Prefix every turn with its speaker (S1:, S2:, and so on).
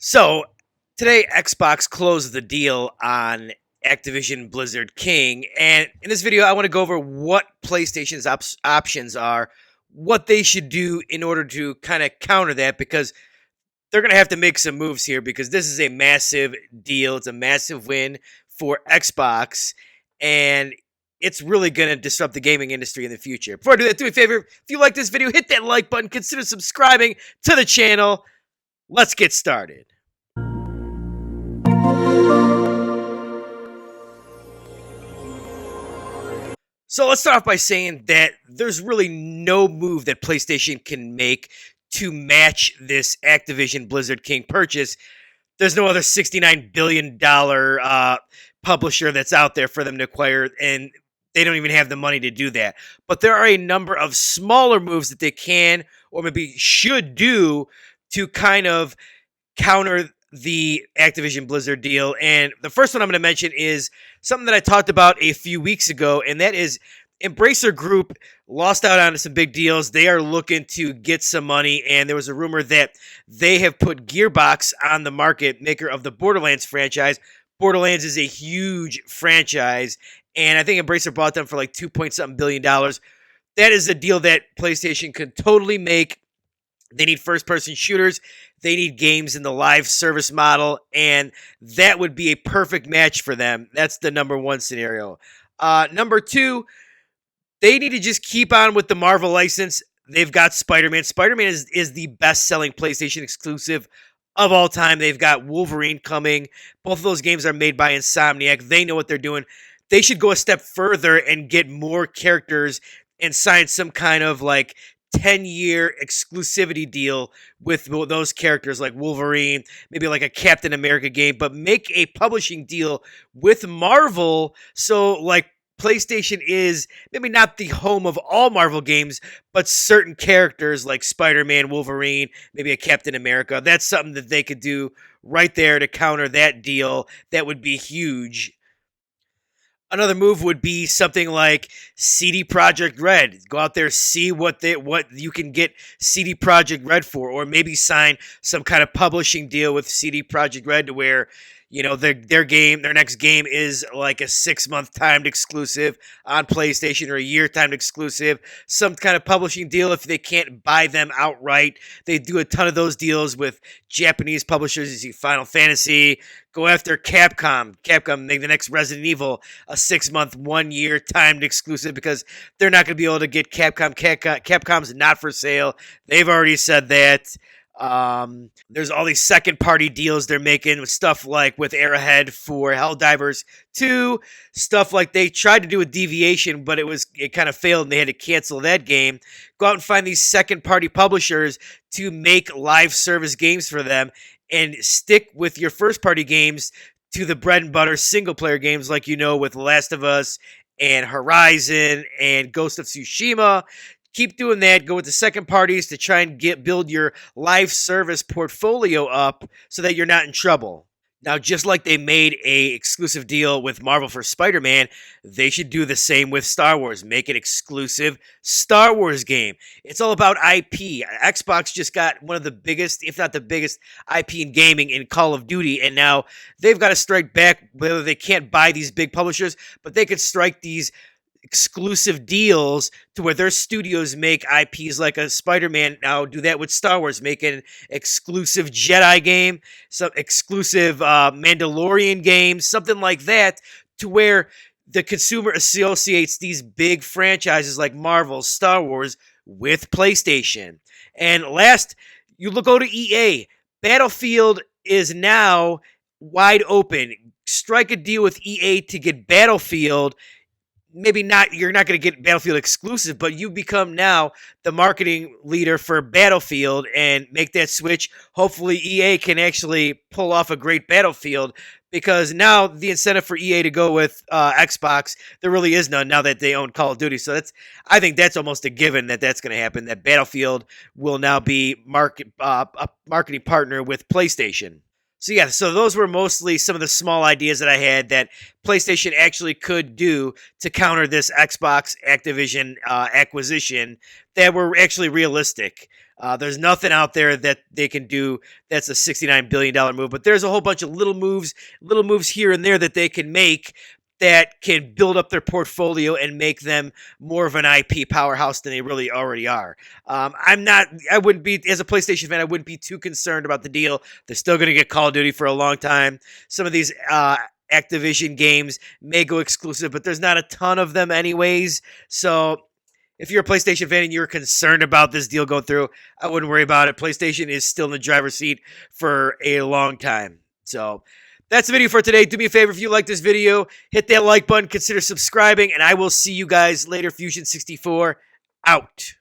S1: So today, Xbox closed the deal on Activision Blizzard King, and in this video, I want to go over what PlayStation's options are, what they should do in order to kind of counter that, because they're going to have to make some moves here because this is a massive deal. It's a massive win for Xbox, and it's really going to disrupt the gaming industry in the future. Before I do that, do me a favor. If you like this video, hit that like button. Consider subscribing to the channel. Let's get started. So let's start off by saying that there's really no move that PlayStation can make to match this Activision Blizzard King purchase. There's no other $69 billion publisher that's out there for them to acquire, and they don't even have the money to do that. But there are a number of smaller moves that they can or maybe should do to kind of counter the Activision Blizzard deal. And the first one I'm going to mention is something that I talked about a few weeks ago, and that is Embracer Group lost out on some big deals. They are looking to get some money, and there was a rumor that they have put Gearbox on the market, maker of the Borderlands franchise. Borderlands is a huge franchise, and I think Embracer bought them for like $2 billion. That is a deal that PlayStation could totally make. They need first-person shooters. They need games in the live service model, and that would be a perfect match for them. That's the number one scenario. Number two, they need to just keep on with the Marvel license. They've got Spider-Man. Spider-Man is the best-selling PlayStation exclusive of all time. They've got Wolverine coming. Both of those games are made by Insomniac. They know what they're doing. They should go a step further and get more characters and sign some kind of like 10-year exclusivity deal with those characters like Wolverine, maybe like a Captain America game, but make a publishing deal with Marvel. So like PlayStation is maybe not the home of all Marvel games, but certain characters like Spider-Man, Wolverine, maybe a Captain America. That's something that they could do right there to counter that deal. That would be huge. Another move would be something like CD Projekt Red. Go out there, see what you can get CD Projekt Red for, or maybe sign some kind of publishing deal with CD Projekt Red to where, you know, their next game is like a 6-month timed exclusive on PlayStation or a year timed exclusive. Some kind of publishing deal if they can't buy them outright. They do a ton of those deals with Japanese publishers. You see Final Fantasy. Go after Capcom. Capcom, make the next Resident Evil a 6-month, 1-year timed exclusive because they're not going to be able to get Capcom. Capcom's not for sale. They've already said that. There's all these second-party deals they're making with stuff like with Arrowhead for Helldivers 2, stuff like they tried to do with Deviation, but it kind of failed and they had to cancel that game. Go out and find these second-party publishers to make live service games for them and stick with your first-party games to the bread and butter single-player games like with Last of Us and Horizon and Ghost of Tsushima. Keep doing that. Go with the second parties to try and build your live service portfolio up so that you're not in trouble. Now, just like they made a exclusive deal with Marvel for Spider-Man, they should do the same with Star Wars. Make an exclusive Star Wars game. It's all about IP. Xbox just got one of the biggest, if not the biggest, IP in gaming in Call of Duty, and now they've got to strike back. Whether they can't buy these big publishers, but they could strike these exclusive deals to where their studios make IPs like a Spider-Man. Now do that with Star Wars, make an exclusive Jedi game, some exclusive Mandalorian game, something like that, to where the consumer associates these big franchises like Marvel, Star Wars with PlayStation. And last, go to EA. Battlefield is now wide open. Strike a deal with EA to get Battlefield. Maybe not, you're not going to get Battlefield exclusive, but you become now the marketing leader for Battlefield and make that switch. Hopefully EA can actually pull off a great Battlefield, because now the incentive for EA to go with Xbox, there really is none now that they own Call of Duty. So I think that's almost a given that's going to happen, that Battlefield will now be a marketing partner with PlayStation. So those were mostly some of the small ideas that I had that PlayStation actually could do to counter this Xbox Activision acquisition that were actually realistic. There's nothing out there that they can do that's a $69 billion move, but there's a whole bunch of little moves here and there that they can make that can build up their portfolio and make them more of an IP powerhouse than they really already are. I wouldn't be, as a PlayStation fan, I wouldn't be too concerned about the deal. They're still going to get Call of Duty for a long time. Some of these Activision games may go exclusive, but there's not a ton of them anyways. So if you're a PlayStation fan and you're concerned about this deal going through, I wouldn't worry about it. PlayStation is still in the driver's seat for a long time. So that's the video for today. Do me a favor, if you like this video, hit that like button, consider subscribing, and I will see you guys later. Fusion 64 out.